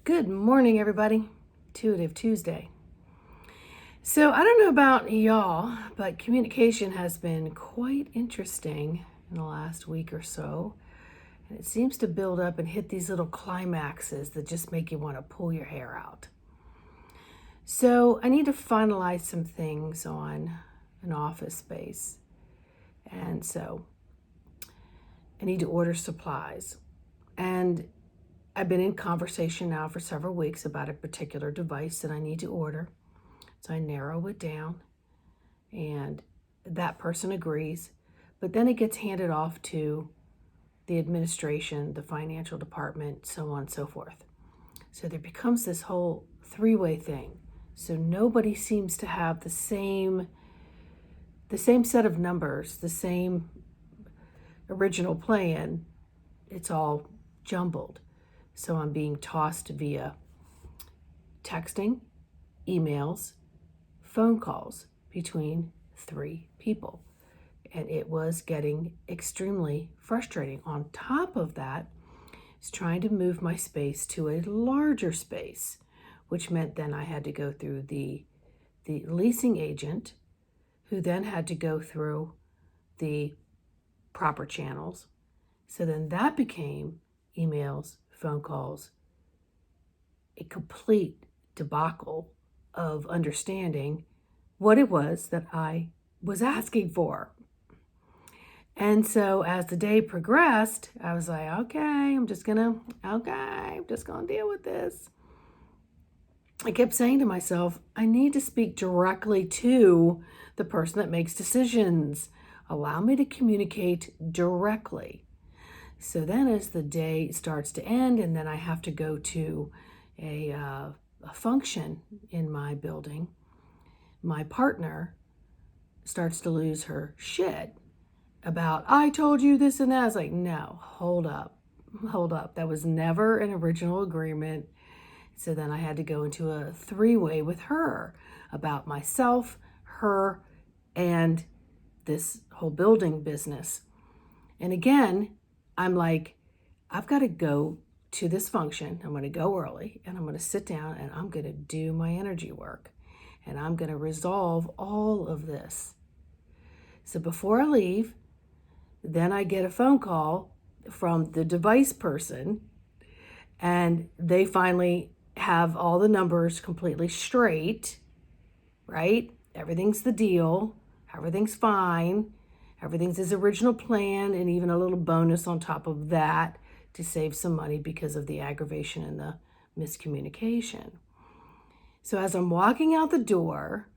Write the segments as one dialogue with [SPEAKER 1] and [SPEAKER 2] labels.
[SPEAKER 1] Good morning, everybody. Intuitive Tuesday. So, I don't know about y'all, but communication has been quite interesting in the last week or so. And it seems to build up and hit these little climaxes that just make you want to pull your hair out. So, I need to finalize some things on an office space. And so, I need to order supplies. And I've been in conversation now for several weeks about a particular device that I need to order. So I narrow it down and that person agrees, but then it gets handed off to the administration, the financial department, so on and so forth. So there becomes this whole three-way thing. So nobody seems to have the same set of numbers, the same original plan. It's all jumbled. So I'm being tossed via texting, emails, phone calls between three people. And it was getting extremely frustrating. On top of that, it's trying to move my space to a larger space, which meant then I had to go through the leasing agent, who then had to go through the proper channels. So then that became emails, phone calls, a complete debacle of understanding what it was that I was asking for. And so as the day progressed, I was like, okay, I'm just gonna deal with this. I kept saying to myself, I need to speak directly to the person that makes decisions. Allow me to communicate directly. So then as the day starts to end and then I have to go to a function in my building, my partner starts to lose her shit about, I told you this and that. I was like, no, hold up. That was never an original agreement. So then I had to go into a three-way with her about myself, her, and this whole building business. And again, I'm like, I've got to go to this function. I'm going to go early and I'm going to sit down and I'm going to do my energy work and I'm going to resolve all of this. So before I leave, then I get a phone call from the device person and they finally have all the numbers completely straight, right? Everything's the deal. Everything's fine. Everything's his original plan, and even a little bonus on top of that to save some money because of the aggravation and the miscommunication. So as I'm walking out the door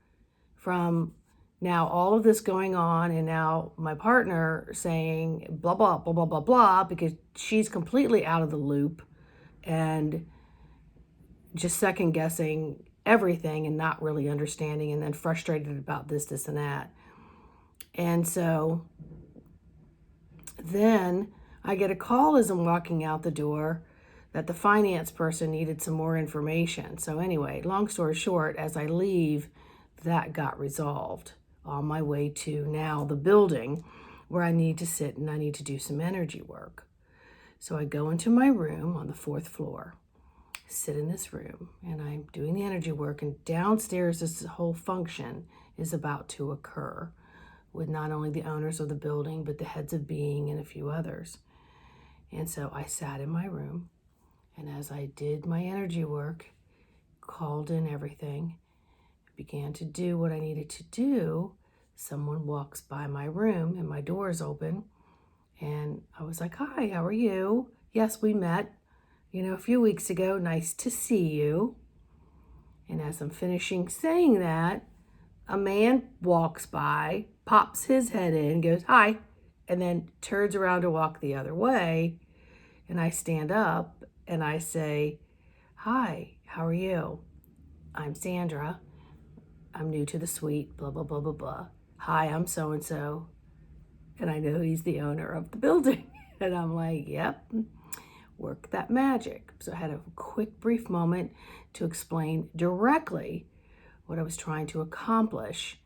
[SPEAKER 1] from now all of this going on, and now my partner saying blah, blah, blah, blah, blah, blah, because she's completely out of the loop and just second guessing everything and not really understanding, and then frustrated about this, and that. And so then I get a call as I'm walking out the door that the finance person needed some more information. So anyway, long story short, as I leave, that got resolved on my way to now the building where I need to sit and I need to do some energy work. So I go into my room on the 4th floor, sit in this room, and I'm doing the energy work, and downstairs this whole function is about to occur with not only the owners of the building, but the heads of being and a few others. And so I sat in my room, and as I did my energy work, called in everything, began to do what I needed to do, someone walks by my room and my door is open. And I was like, hi, how are you? Yes, we met, a few weeks ago. Nice to see you. And as I'm finishing saying that, a man walks by, pops his head in, goes, hi, and then turns around to walk the other way. And I stand up and I say, hi, how are you? I'm Sandra. I'm new to the suite, blah, blah, blah, blah, blah. Hi, I'm so-and-so. And I know he's the owner of the building. And I'm like, yep, work that magic. So I had a quick, brief moment to explain directly what I was trying to accomplish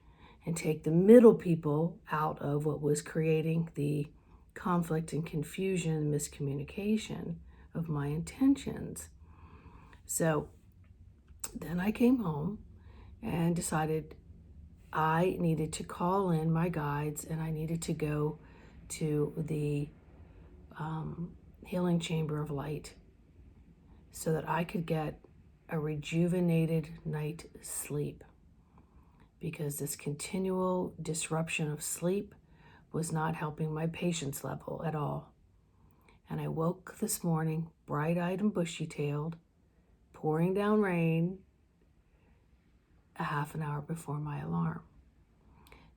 [SPEAKER 1] and take the middle people out of what was creating the conflict and confusion and miscommunication of my intentions. So then I came home and decided I needed to call in my guides and I needed to go to the Healing Chamber of Light so that I could get a rejuvenated night's sleep, because this continual disruption of sleep was not helping my patience level at all. And I woke this morning bright-eyed and bushy-tailed, pouring down rain, a half an hour before my alarm.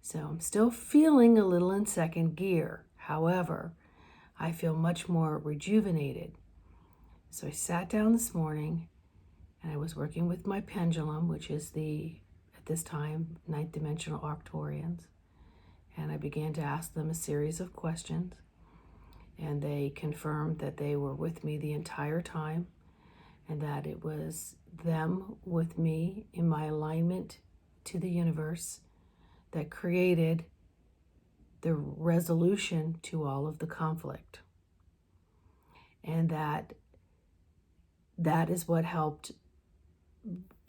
[SPEAKER 1] So I'm still feeling a little in second gear. However, I feel much more rejuvenated. So I sat down this morning and I was working with my pendulum, which is at this time, ninth dimensional Arcturians. And I began to ask them a series of questions. And they confirmed that they were with me the entire time and that it was them with me in my alignment to the universe that created the resolution to all of the conflict. And that is what helped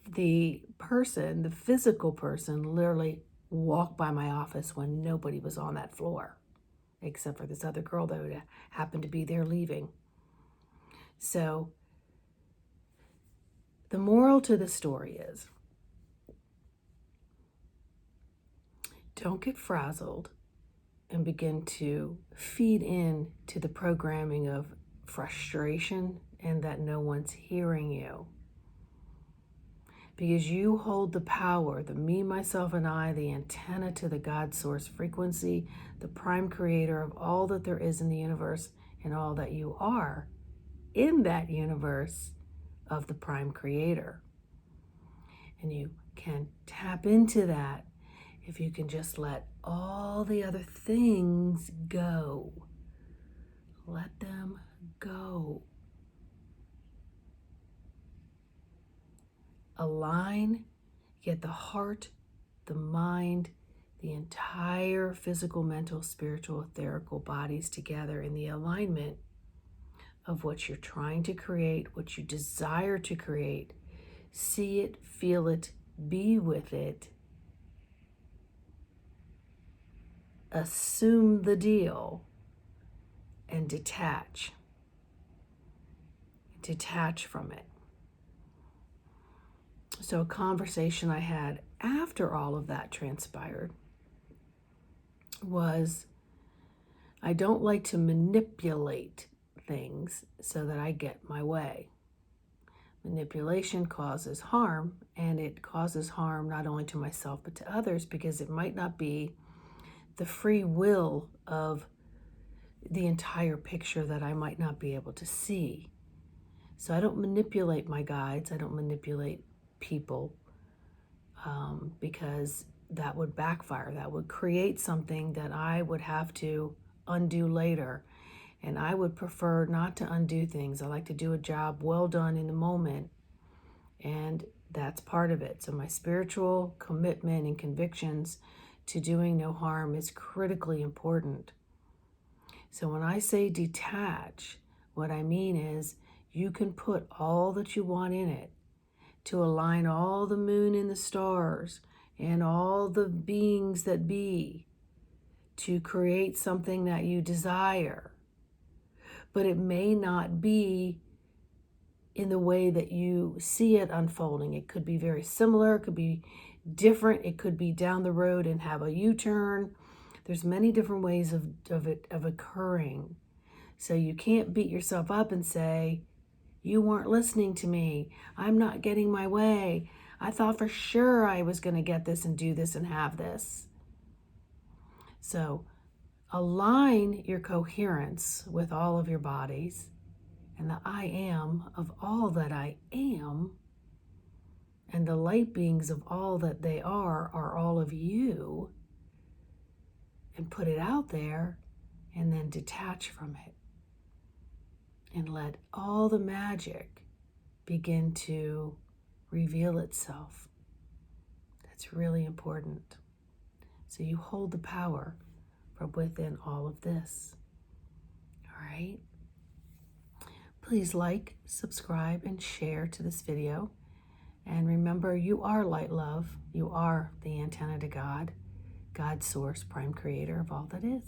[SPEAKER 1] the person, the physical person, literally walk by my office when nobody was on that floor, except for this other girl that happened to be there leaving. So the moral to the story is, don't get frazzled and begin to feed in to the programming of frustration and that no one's hearing you. Because you hold the power, the me, myself, and I, the antenna to the God source frequency, the prime creator of all that there is in the universe and all that you are in that universe of the prime creator. And you can tap into that if you can just let all the other things go. Let them go. Align, get the heart, the mind, the entire physical, mental, spiritual, etherical bodies together in the alignment of what you're trying to create, what you desire to create. See it, feel it, be with it. Assume the deal and detach. Detach from it. So a conversation I had after all of that transpired was, I don't like to manipulate things so that I get my way. Manipulation causes harm, and it causes harm not only to myself but to others, because it might not be the free will of the entire picture that I might not be able to see. So I don't manipulate my guides. I don't manipulate people, because that would backfire. That would create something that I would have to undo later. And I would prefer not to undo things. I like to do a job well done in the moment. And that's part of it. So my spiritual commitment and convictions to doing no harm is critically important. So when I say detach, what I mean is you can put all that you want in it to align all the moon and the stars and all the beings that be to create something that you desire. But it may not be in the way that you see it unfolding. It could be very similar, it could be different, it could be down the road and have a U-turn. There's many different ways of it occurring. So you can't beat yourself up and say, you weren't listening to me. I'm not getting my way. I thought for sure I was going to get this and do this and have this. So align your coherence with all of your bodies and the I am of all that I am, and the light beings of all that they are all of you, and put it out there, and then detach from it. And let all the magic begin to reveal itself. That's really important. So you hold the power from within all of this. All right? Please like, subscribe, and share to this video. And remember, you are light love. You are the antenna to God, God's source, prime creator of all that is.